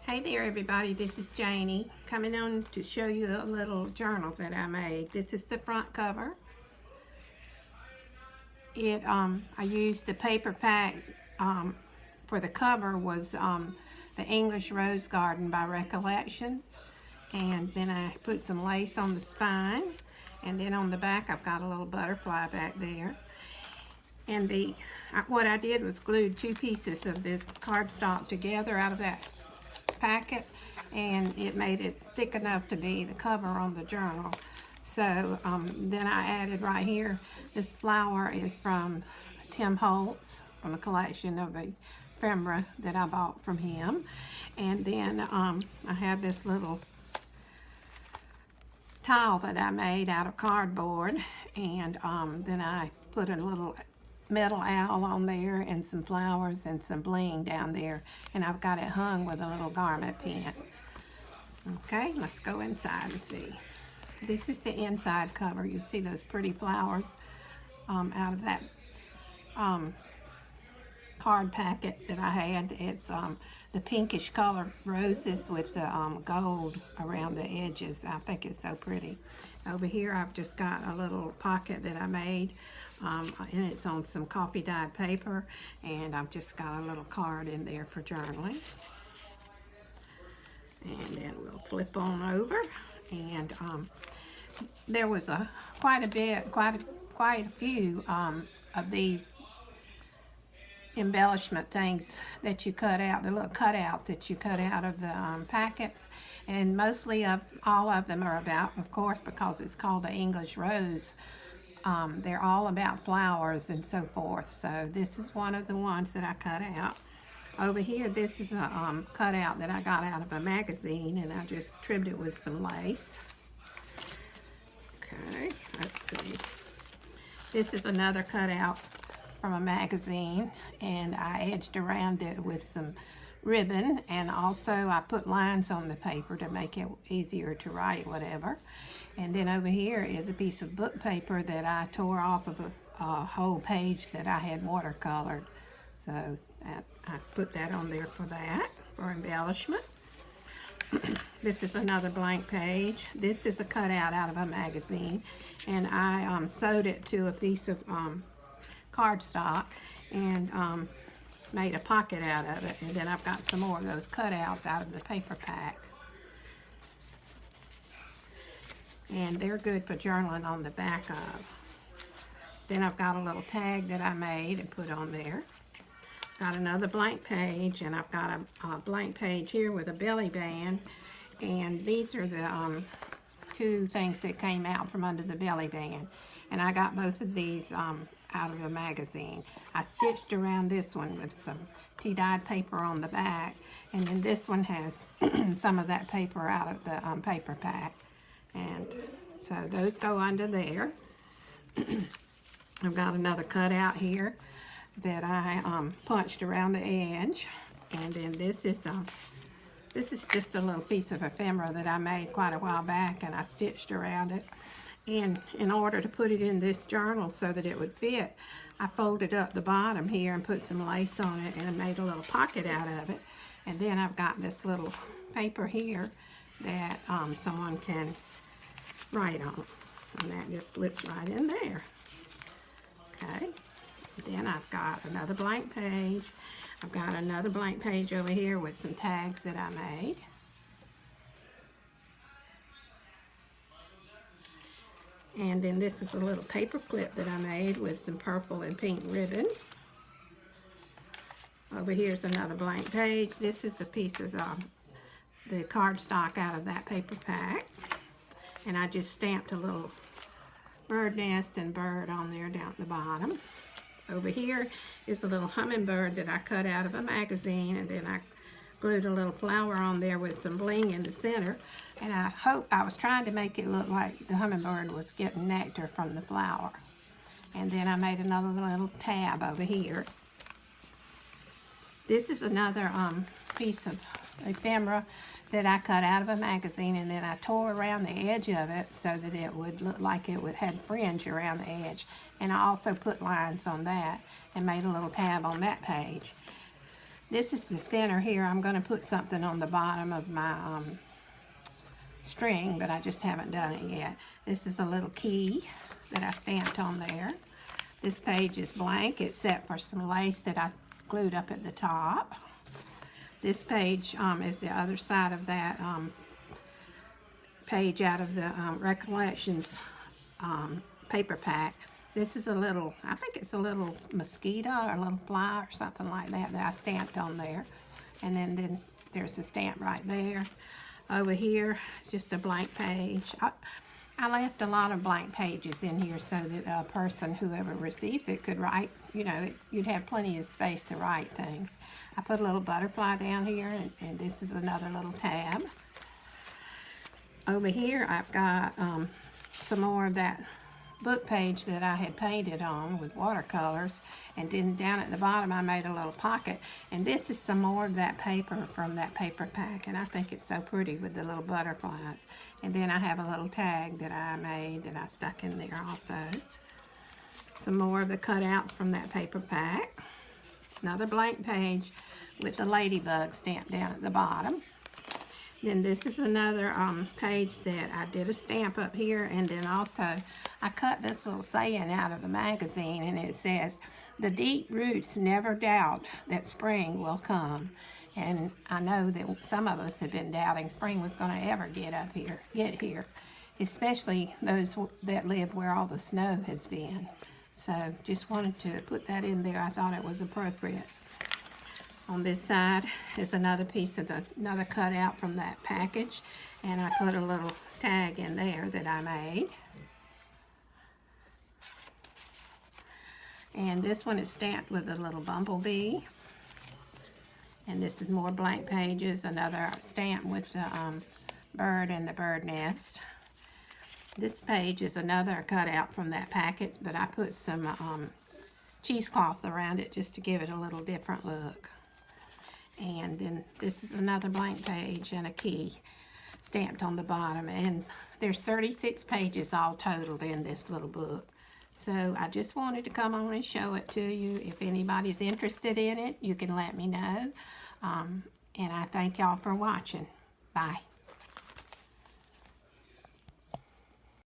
Hey there everybody, this is Janie coming on to show you a little journal that I made. This is the front cover. I used the paper pack for the cover was the English Rose Garden by Recollections, and then I put some lace on the spine, and then on the back I've got a little butterfly back there. And what I did was glued two pieces of this cardstock together out of that packet, and it made it thick enough to be the cover on the journal. So then I added right here, this flower is from Tim Holtz, from a collection of ephemera that I bought from him. And then I have this little tile that I made out of cardboard, and then I put a little metal owl on there and some flowers and some bling down there, and I've got it hung with a little garment pin. Okay, let's go inside and see. This is the inside cover. You see those pretty flowers out of that card packet that I had. It's the pinkish color roses with the gold around the edges. I think it's so pretty. Over here I've just got a little pocket that I made, and it's on some coffee dyed paper, and I've just got a little card in there for journaling. And then we'll flip on over, and there was quite a few of these embellishment things that you cut out, the little cutouts that you cut out of the packets, and mostly all of them are about, of course, because it's called the English Rose, they're all about flowers and so forth. So this is one of the ones that I cut out. Over here, this is a cutout that I got out of a magazine, and I just trimmed it with some lace. Okay, let's see. This is another cutout from a magazine, and I edged around it with some ribbon, and also I put lines on the paper to make it easier to write whatever. And then over here is a piece of book paper that I tore off of a whole page that I had watercolored. So I put that on there for embellishment. This is another blank page. This is a cutout out of a magazine, and I sewed it to a piece of cardstock and made a pocket out of it. And then I've got some more of those cutouts out of the paper pack, and they're good for journaling on the back of. Then I've got a little tag that I made and put on there. Got another blank page, and I've got a blank page here with a belly band, and these are the two things that came out from under the belly band, and I got both of these out of a magazine. I stitched around this one with some tea-dyed paper on the back, and then this one has some of that paper out of the paper pack, and so those go under there. I've got another cutout here that I punched around the edge, and then this is just a little piece of ephemera that I made quite a while back, and I stitched around it. And in order to put it in this journal so that it would fit, I folded up the bottom here and put some lace on it, and I made a little pocket out of it. And then I've got this little paper here that someone can write on, and that just slips right in there. Okay. Then I've got another blank page. I've got another blank page over here with some tags that I made. And then this is a little paper clip that I made with some purple and pink ribbon. Over here's another blank page. This is a piece of the cardstock out of that paper pack. And I just stamped a little bird nest and bird on there down at the bottom. Over here is a little hummingbird that I cut out of a magazine, and then I glued a little flower on there with some bling in the center. And I was trying to make it look like the hummingbird was getting nectar from the flower. And then I made another little tab over here. This is another piece of ephemera that I cut out of a magazine, and then I tore around the edge of it so that it would look like it had fringe around the edge. And I also put lines on that and made a little tab on that page. This is the center here. I'm going to put something on the bottom of my string, but I just haven't done it yet. This is a little key that I stamped on there. This page is blank except for some lace that I glued up at the top. This page is the other side of that page out of the Recollections paper pack. This is a little, I think it's a little mosquito or a little fly or something like that that I stamped on there. And then there's a stamp right there. Over here, just a blank page. I left a lot of blank pages in here so that a person, whoever receives it, could write, you know, you'd have plenty of space to write things. I put a little butterfly down here, and this is another little tab. Over here, I've got some more of that book page that I had painted on with watercolors, and then down at the bottom I made a little pocket, and this is some more of that paper from that paper pack, and I think it's so pretty with the little butterflies. And then I have a little tag that I made that I stuck in there also. Some more of the cutouts from that paper pack. Another blank page with the ladybug stamped down at the bottom. Then this is another page that I did a stamp up here, and then also I cut this little saying out of the magazine, and it says, "The deep roots never doubt that spring will come." And I know that some of us have been doubting spring was going to ever get here, especially those that live where all the snow has been. So just wanted to put that in there. I thought it was appropriate. On this side is another piece of another cutout from that package, and I put a little tag in there that I made. And this one is stamped with a little bumblebee. And this is more blank pages, another stamp with the bird and the bird nest. This page is another cutout from that packet, but I put some cheesecloth around it just to give it a little different look. And then this is another blank page and a key stamped on the bottom. And there's 36 pages all totaled in this little book. So I just wanted to come on and show it to you. If anybody's interested in it, you can let me know. And I thank y'all for watching. Bye.